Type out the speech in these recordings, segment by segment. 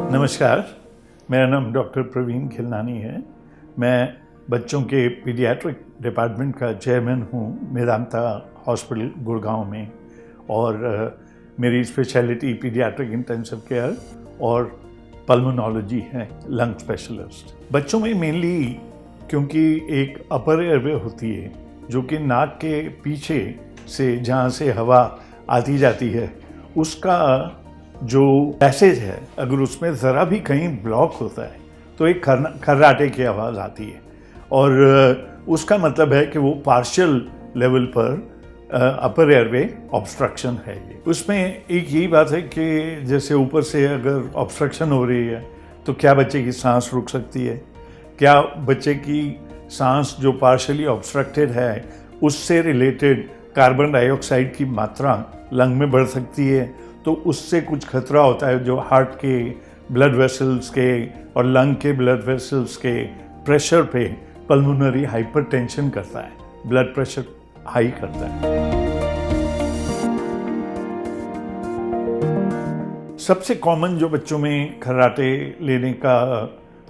नमस्कार, मेरा नाम डॉक्टर प्रवीण खिलनानी है। मैं बच्चों के पीडियाट्रिक डिपार्टमेंट का चेयरमैन हूँ मेदांता हॉस्पिटल गुड़गांव में, और मेरी स्पेशलिटी पीडियाट्रिक इंटेंसिव केयर और पल्मोनोलॉजी है, लंग स्पेशलिस्ट। बच्चों में मेनली क्योंकि एक अपर एयरवे होती है जो कि नाक के पीछे से जहाँ से हवा आती जाती है, उसका जो पैसेज है अगर उसमें ज़रा भी कहीं ब्लॉक होता है तो एक खर्राटे की आवाज़ आती है, और उसका मतलब है कि वो पार्शियल लेवल पर अपर एयरवे ऑब्स्ट्रक्शन है। ये उसमें एक यही बात है कि जैसे ऊपर से अगर ऑब्स्ट्रक्शन हो रही है तो क्या बच्चे की सांस रुक सकती है, क्या बच्चे की सांस जो पार्शियली ऑब्स्ट्रक्टेड है उससे रिलेटेड कार्बन डाइऑक्साइड की मात्रा लंग में बढ़ सकती है, तो उससे कुछ खतरा होता है जो हार्ट के ब्लड वेसल्स के और लंग के ब्लड वेसल्स के प्रेशर पे पल्मोनरी हाइपरटेंशन करता है, ब्लड प्रेशर हाई करता है। सबसे कॉमन जो बच्चों में खर्राटे लेने का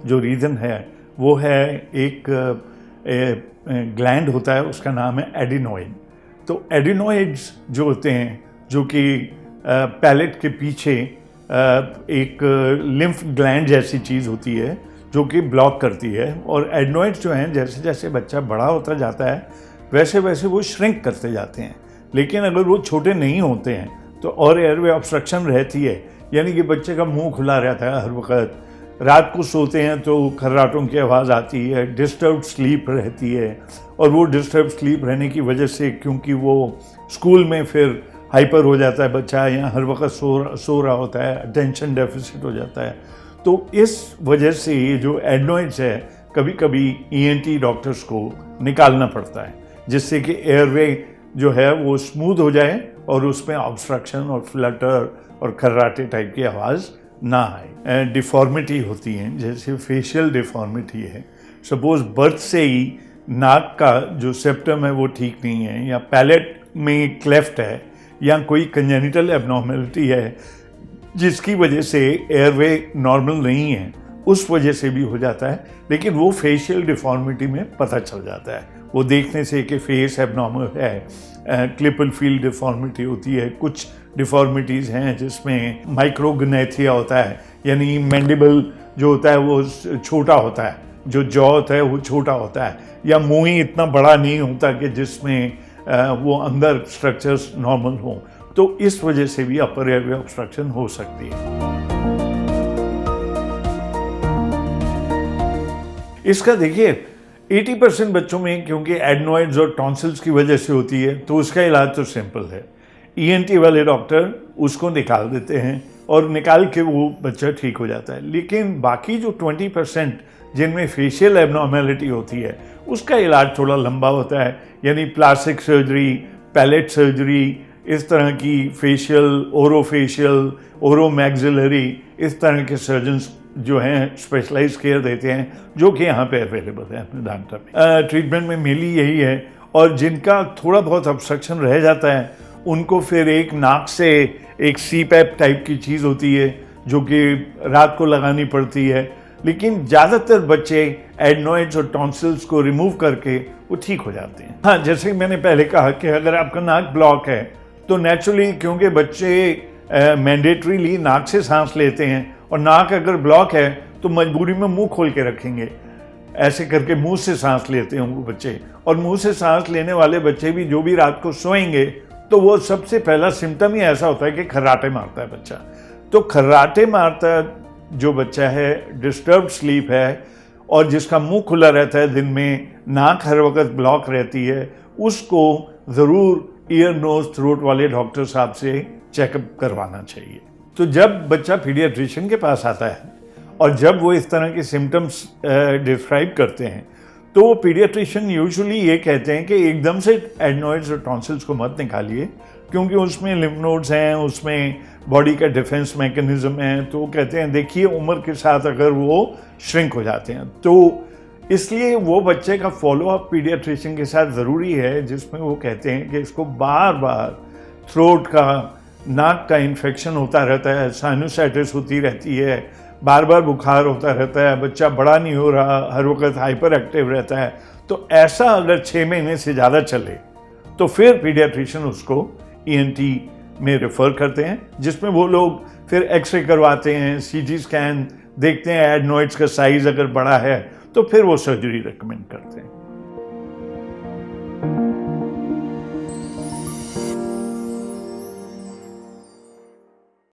जो रीज़न है वो है एक ग्लैंड होता है, उसका नाम है एडिनोइड। तो एडिनोइड्स जो होते हैं जो कि पैलेट के पीछे एक लिम्फ ग्लैंड जैसी चीज़ होती है जो कि ब्लॉक करती है, और एडिनोइड्स जो हैं जैसे जैसे बच्चा बड़ा होता जाता है वैसे वैसे वो श्रिंक करते जाते हैं। लेकिन अगर वो छोटे नहीं होते हैं तो और एयरवे ऑब्स्ट्रक्शन रहती है, यानी कि बच्चे का मुंह खुला रहता है हर वक्त, रात को सोते हैं तो खर्राटों की आवाज़ आती है, डिस्टर्ब्ड स्लीप रहती है, और वो डिस्टर्ब्ड स्लीप रहने की वजह से क्योंकि वो स्कूल में फिर हाइपर हो जाता है बच्चा, या हर वक्त सो रहा होता है, अटेंशन डेफिसिट हो जाता है, तो इस वजह से ये जो एडिनोइड्स है कभी कभी ईएनटी डॉक्टर्स को निकालना पड़ता है जिससे कि एयरवे जो है वो स्मूथ हो जाए और उसमें ऑब्स्ट्रक्शन और फ्लटर और खर्राटे टाइप की आवाज़ ना आए। डिफॉर्मिटी होती हैं, जैसे फेशियल डिफॉर्मिटी है, सपोज बर्थ से ही नाक का जो सेप्टम है वो ठीक नहीं है, या पैलेट में क्लेफ्ट है, या कोई कंजेनिटल एबनॉर्मेलिटी है जिसकी वजह से एयरवे नॉर्मल नहीं है, उस वजह से भी हो जाता है। लेकिन वो फेशियल डिफॉर्मिटी में पता चल जाता है, वो देखने से कि फेस एबनॉर्मल है। क्लिपल फील्ड डिफॉर्मिटी होती है, कुछ डिफॉर्मिटीज़ हैं जिसमें माइक्रोग्नेथिया होता है, यानी मैंडिबल जो होता है वो छोटा होता है, जो जॉ होता है वो छोटा होता है, या मुंह ही इतना बड़ा नहीं होता कि जिसमें वो अंदर स्ट्रक्चर्स नॉर्मल हों, तो इस वजह से भी अपर एयरवे ऑब्स्ट्रक्शन हो सकती है। इसका देखिए 80% बच्चों में क्योंकि एडिनोइड्स और टॉन्सिल्स की वजह से होती है, तो उसका इलाज तो सिंपल है, ईएनटी वाले डॉक्टर उसको निकाल देते हैं और निकाल के वो बच्चा ठीक हो जाता है। लेकिन बाकी जो 20% जिनमें फेशियल एबनॉर्मेलिटी होती है उसका इलाज थोड़ा लंबा होता है, यानी प्लास्टिक सर्जरी, पैलेट सर्जरी, इस तरह की फेशियल, ओरोफेशियल, ओरोमैक्सिलरी, इस तरह के सर्जन्स जो हैं स्पेशलाइज केयर देते हैं, जो कि यहाँ पे अवेलेबल है अपने डांटा में। ट्रीटमेंट में मेनली यही है, और जिनका थोड़ा बहुत ऑब्स्ट्रक्शन रह जाता है उनको फिर एक नाक से एक सीपैप टाइप की चीज़ होती है जो कि रात को लगानी पड़ती है। लेकिन ज़्यादातर बच्चे एडिनोइड्स और टॉन्सिल्स को रिमूव करके वो ठीक हो जाते हैं। हाँ, जैसे मैंने पहले कहा कि अगर आपका नाक ब्लॉक है तो नेचुरली क्योंकि बच्चे मैंडेटरीली नाक से सांस लेते हैं, और नाक अगर ब्लॉक है तो मजबूरी में मुंह खोल के रखेंगे, ऐसे करके मुंह से सांस लेते हैं वो बच्चे। और मुंह से सांस लेने वाले बच्चे भी जो भी रात को सोएंगे तो वो सबसे पहला सिम्टम ही ऐसा होता है कि खर्राटे मारता है बच्चा। तो खर्राटे मारता जो बच्चा है, डिस्टर्ब्ड स्लीप है, और जिसका मुंह खुला रहता है दिन में, नाक हर वक्त ब्लॉक रहती है, उसको ज़रूर ईयर नोज थ्रोट वाले डॉक्टर साहब से चेकअप करवाना चाहिए। तो जब बच्चा पीडियाट्रिशियन के पास आता है और जब वो इस तरह के सिम्टम्स डिस्क्राइब करते हैं तो वो पीडियाट्रिशियन यूजुअली ये कहते हैं कि एकदम से एडिनोइड्स और टॉन्सिल्स को मत निकालिए, क्योंकि उसमें लिम्फ नोड्स हैं, उसमें बॉडी का डिफेंस मैकेनिज्म है। तो कहते हैं देखिए उम्र के साथ अगर वो श्रिंक हो जाते हैं, तो इसलिए वो बच्चे का फॉलोअप पीडियाट्रिशियन के साथ ज़रूरी है, जिसमें वो कहते हैं कि इसको बार बार थ्रोट का, नाक का इन्फेक्शन होता रहता है, साइनोसाइटिस होती रहती है, बार बार बुखार होता रहता है, बच्चा बड़ा नहीं हो रहा, हर वक्त हाइपर एक्टिव रहता है, तो ऐसा अगर 6 महीने से ज़्यादा चले तो फिर पीडियाट्रिशियन उसको ईएनटी में रेफ़र करते हैं, जिसमें वो लोग फिर एक्सरे करवाते हैं, सीटी स्कैन देखते हैं, एडनॉइड्स का साइज़ अगर बड़ा है तो फिर वो सर्जरी रेकमेंड करते हैं।